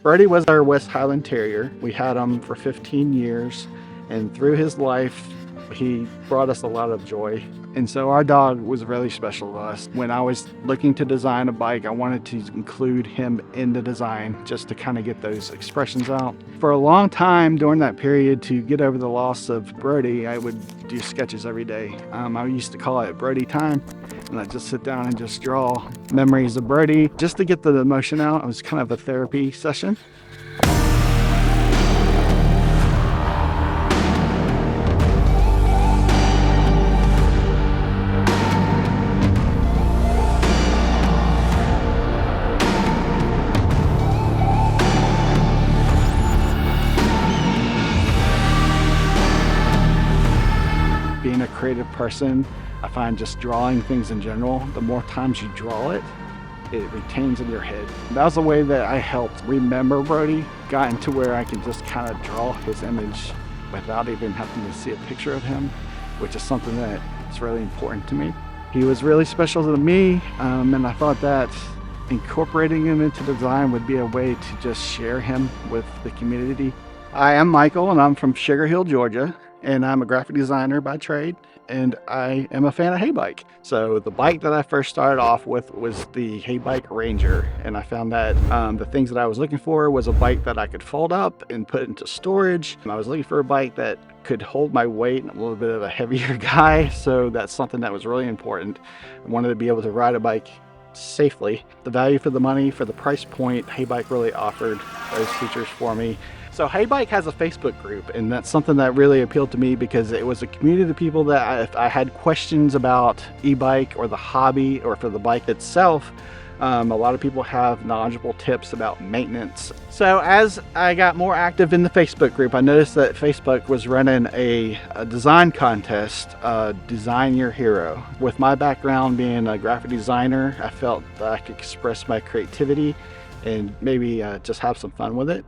Brodie was our West Highland Terrier. We had him for 15 years, and through his life, he brought us a lot of joy. And so our dog was really special to us. When I was looking to design a bike, I wanted to include him in the design just to kind of get those expressions out. For a long time during that period, to get over the loss of Brodie, I would do sketches every day. I used to call it Brodie time, and I'd just sit down and just draw memories of Brodie just to get the emotion out. It was kind of a therapy session. Being a creative person, I find just drawing things in general, the more times you draw it, it retains in your head. That was the way that I helped remember Brodie, gotten to where I can just kind of draw his image without even having to see a picture of him, which is something that is really important to me. He was really special to me, and I thought that incorporating him into design would be a way to just share him with the community. I am Michael, and I'm from Sugar Hill, Georgia. And I'm a graphic designer by trade, and I am a fan of Heybike. So the bike that I first started off with was the Heybike Ranger, and I found that the things that I was looking for was a bike that I could fold up and put into storage. I was looking for a bike that could hold my weight, and a little bit of a heavier guy, so that's something that was really important. I wanted to be able to ride a bike safely. The value for the money, for the price point, Heybike really offered those features for me. So Heybike has a Facebook group, and that's something that really appealed to me because it was a community of people that if I had questions about e-bike or the hobby or for the bike itself, a lot of people have knowledgeable tips about maintenance. So as I got more active in the Facebook group, I noticed that Facebook was running a design contest, Design Your Hero. With my background being a graphic designer, I felt that I could express my creativity and maybe just have some fun with it.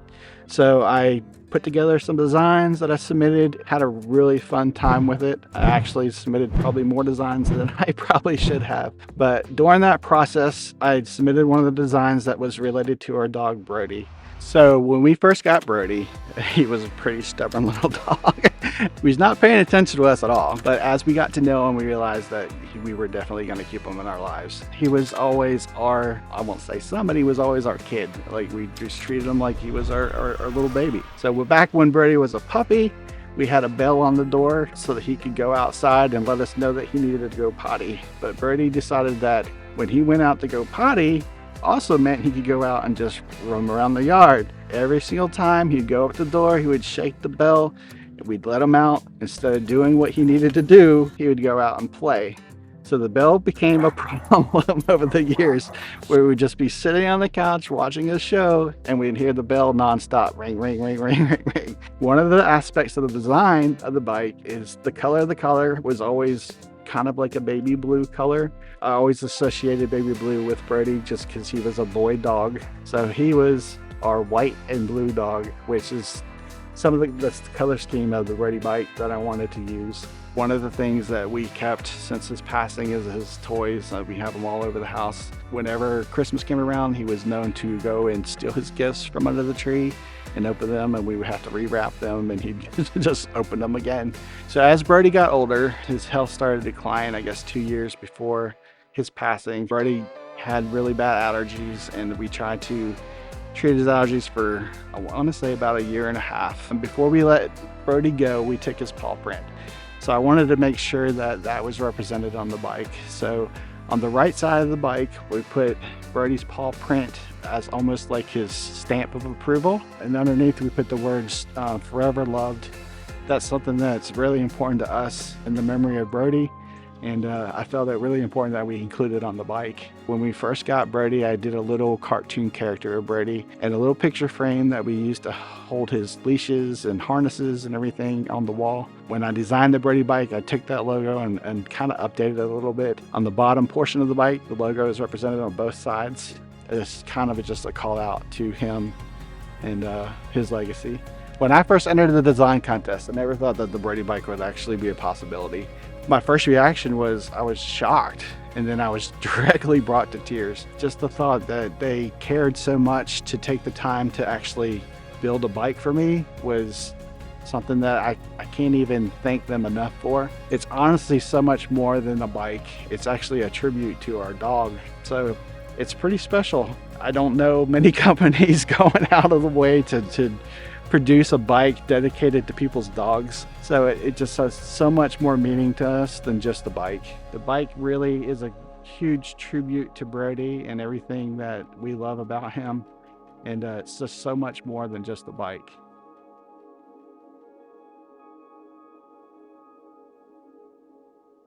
So I put together some designs that I submitted, had a really fun time with it. I actually submitted probably more designs than I probably should have. But during that process, I submitted one of the designs that was related to our dog, Brodie. So when we first got Brodie, he was a pretty stubborn little dog. He was not paying attention to us at all. But as we got to know him, we realized that we were definitely going to keep him in our lives. He was always our, I won't say son, but he was always our kid. Like, we just treated him like he was our little baby. So back when Brodie was a puppy, we had a bell on the door so that he could go outside and let us know that he needed to go potty. But Brodie decided that when he went out to go potty, also meant he could go out and just roam around the yard. Every single time he'd go up to the door, he would shake the bell, and we'd let him out. Instead of doing what he needed to do, he would go out and play. So the bell became a problem over the years, where we would just be sitting on the couch watching a show, and we'd hear the bell nonstop, ring, ring, ring, ring, ring, ring. One of the aspects of the design of the bike is the color of the collar was always kind of like a baby blue color. I always associated baby blue with Brodie just because he was a boy dog. So he was our white and blue dog, which is some of the color scheme of the Brodie bike that I wanted to use. One of the things that we kept since his passing is his toys. We have them all over the house. Whenever Christmas came around, he was known to go and steal his gifts from under the tree and open them, and we would have to rewrap them, and he'd just open them again. So as Brodie got older, his health started to decline, I guess 2 years before his passing. Brodie had really bad allergies, and we tried to treat his allergies for, I want to say, about 1.5 years. And before we let Brodie go, we took his paw print. So I wanted to make sure that that was represented on the bike. So on the right side of the bike, we put Brodie's paw print as almost like his stamp of approval. And underneath we put the words, forever loved. That's something that's really important to us in the memory of Brodie. And I felt it really important that we included on the bike. When we first got Brodie, I did a little cartoon character of Brodie and a little picture frame that we used to hold his leashes and harnesses and everything on the wall. When I designed the Brodie bike, I took that logo and kind of updated it a little bit. On the bottom portion of the bike, the logo is represented on both sides. It's kind of just a call out to him and his legacy. When I first entered the design contest, I never thought that the Brodie bike would actually be a possibility. My first reaction was I was shocked, and then I was directly brought to tears. Just the thought that they cared so much to take the time to actually build a bike for me was something that I can't even thank them enough for. It's honestly so much more than a bike. It's actually a tribute to our dog. So it's pretty special. I don't know many companies going out of the way to produce a bike dedicated to people's dogs. So it just has so much more meaning to us than just the bike. The bike really is a huge tribute to Brodie and everything that we love about him. And it's just so much more than just the bike.